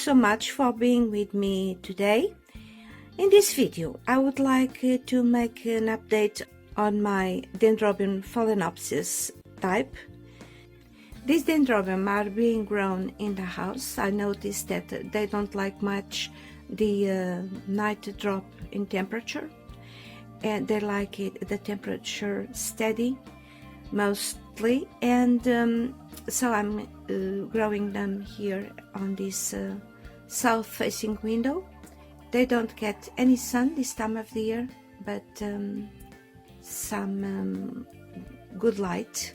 so much for being with me today. In this video, I would like to make an update on my Dendrobium Phalaenopsis type. These dendrobium are being grown in the house. I noticed that they don't like much the night drop in temperature, and they like the temperature steady mostly, and so I'm growing them here on this south facing window. They don't get any sun this time of the year, but some good light.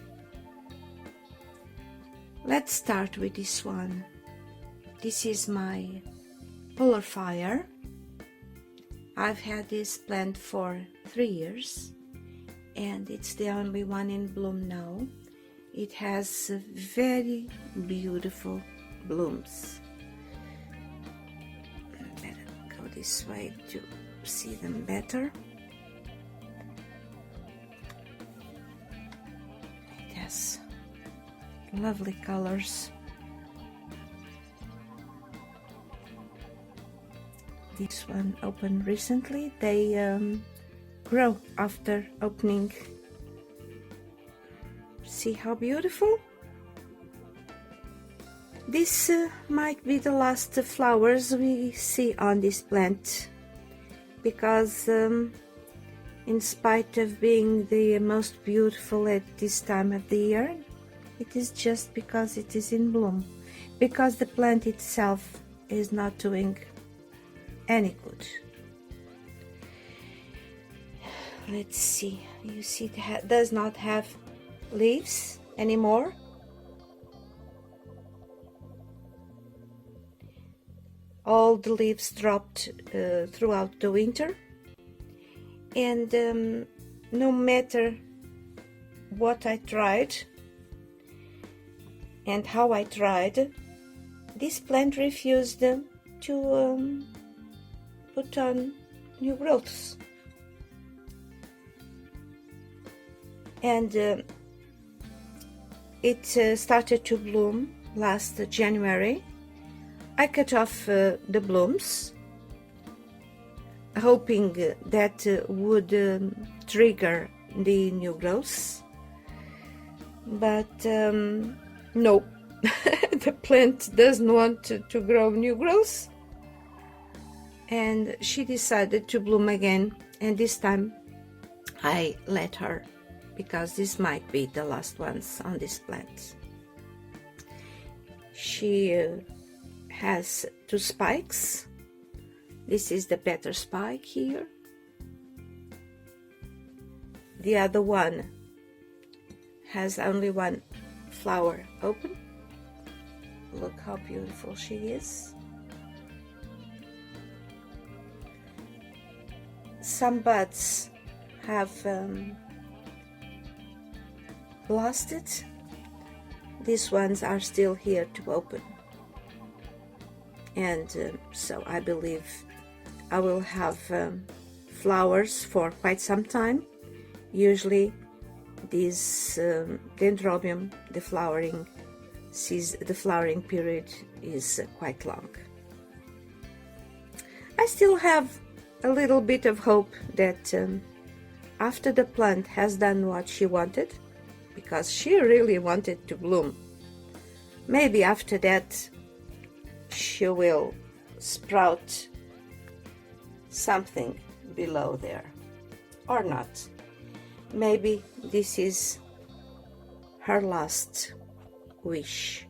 Let's start with this one. This is my polar fire. I've had this plant for 3 years and it's the only one in bloom now. It has very beautiful blooms. Better go this way to see them better. It has lovely colors. This one opened recently. They grow after opening. See how beautiful? This might be the last flowers we see on this plant, because in spite of being the most beautiful at this time of the year, it is just because it is in bloom, because the plant itself is not doing any good. Let's see, you see it does not have leaves anymore. All the leaves dropped throughout the winter, and no matter what I tried and how I tried, this plant refused to put on new growths. And it started to bloom last January. I cut off the blooms, hoping that would trigger the new growths, but no, the plant doesn't want to grow new growths, and she decided to bloom again, and this time I let her, because this might be the last ones on this plant. She has 2 spikes. This is the better spike here. The other one has only 1 flower open. Look how beautiful she is. Some buds have lost it. These ones are still here to open, and so I believe I will have flowers for quite some time. Usually this dendrobium, the flowering period is quite long. I still have a little bit of hope that after the plant has done what she wanted, because she really wanted to bloom, maybe after that she will sprout something below there, or not. Maybe this is her last wish.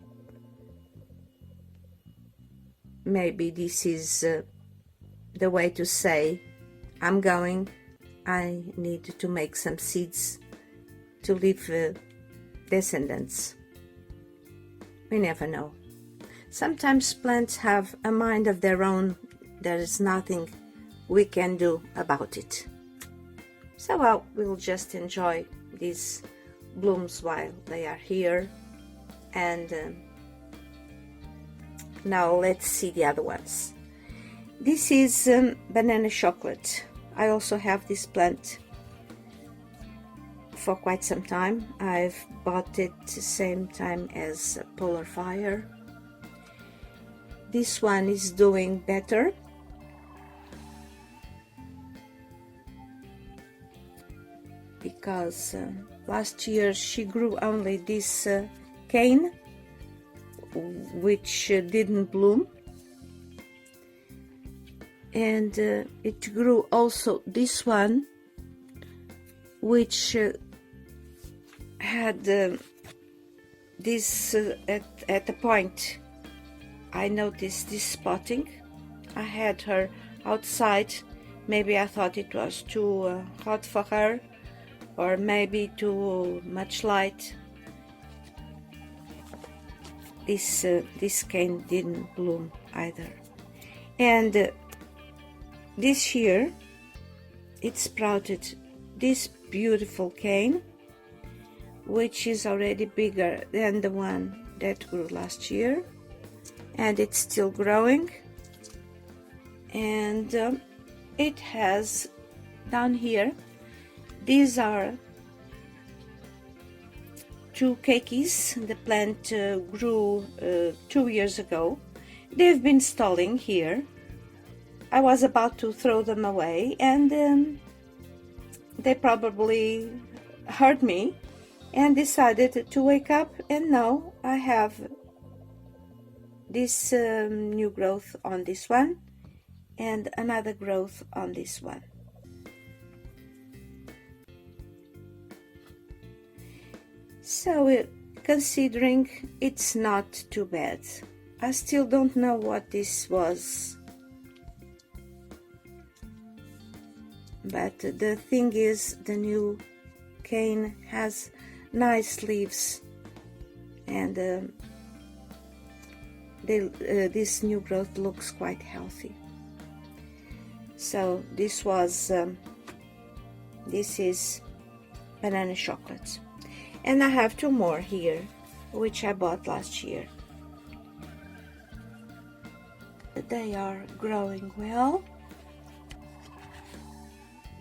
Maybe this is the way to say, I'm going, I need to make some seeds to leave descendants. We never know. Sometimes plants have a mind of their own. There is nothing we can do about it. So I will just enjoy these blooms while they are here. And now let's see the other ones. This is banana chocolate. I also have this plant for quite some time. I've bought it the same time as polar fire. this one is doing better. Because last year she grew only this cane, which didn't bloom, and it grew also this one, which had this at the point I noticed this spotting. I had her outside. Maybe I thought it was too hot for her, or maybe too much light. This cane didn't bloom either. And this year it sprouted this beautiful cane, which is already bigger than the one that grew last year, and it's still growing. And it has down here, these are two keikis. The plant grew 2 years ago. They've been stalling here. I was about to throw them away, and they probably heard me and decided to wake up, and now I have this new growth on this one and another growth on this one. So considering it's not too bad. I still don't know what this was, but the thing is, the new cane has nice leaves, and this new growth looks quite healthy. So this is banana chocolate, and I have two more here, which I bought last year. They are growing well.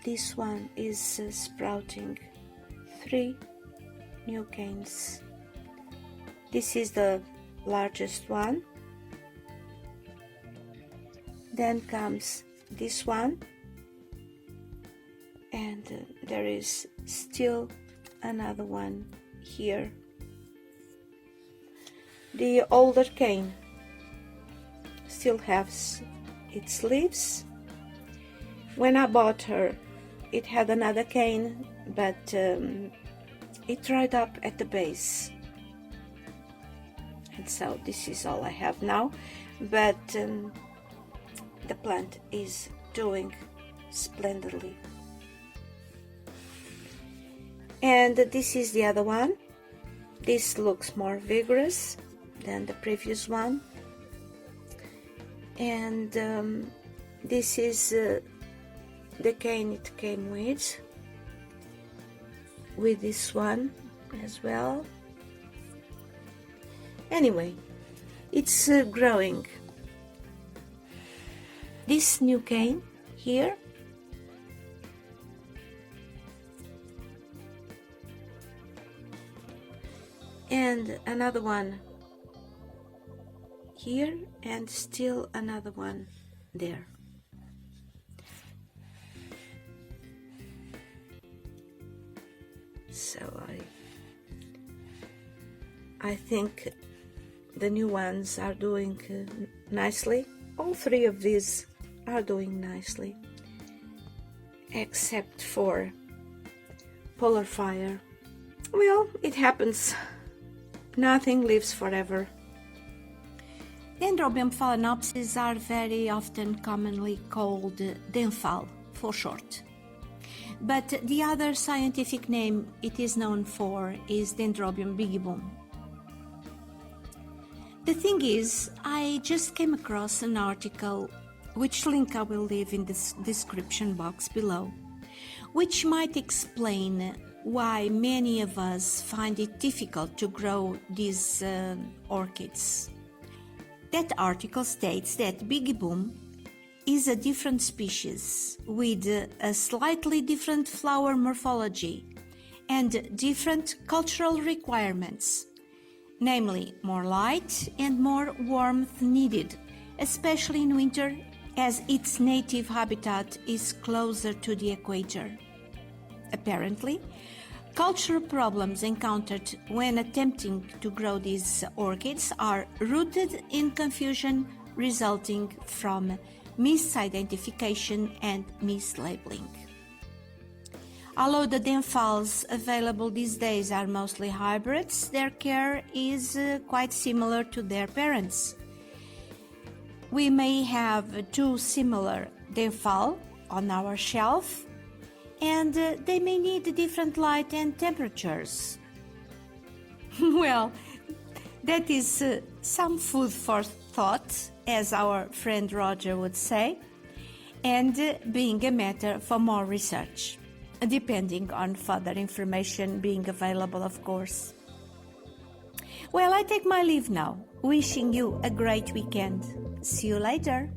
This one is sprouting 3 new canes. This is the largest one. Then comes this one, and there is still another one here. The older cane still has its leaves. When I bought her, it had another cane, but it dried up at the base, and so this is all I have now. But the plant is doing splendidly. And this is the other one. This looks more vigorous than the previous one, and this is the cane it came with this one as well. Anyway, it's growing. This new cane here and another one here, and still another one there. So I think the new ones are doing nicely. All 3 of these are doing nicely, except for polar fire. Well, it happens. Nothing lives forever. Dendrobium Phalaenopsis are very often commonly called Denphal for short. But the other scientific name it is known for is Dendrobium bigibbum. The thing is, I just came across an article, which link I will leave in the description box below, which might explain why many of us find it difficult to grow these orchids. That article states that bigibbum is a different species with a slightly different flower morphology and different cultural requirements, namely more light and more warmth needed especially in winter, as its native habitat is closer to the equator. Apparently, cultural problems encountered when attempting to grow these orchids are rooted in confusion resulting from misidentification and mislabeling. Although the Denphals available these days are mostly hybrids, their care is quite similar to their parents. We may have two similar Denphal on our shelf, and they may need different light and temperatures. Well, that is some food for thought, as our friend Roger would say, and being a matter for more research, depending on further information being available, of course. Well, I take my leave now, wishing you a great weekend. See you later.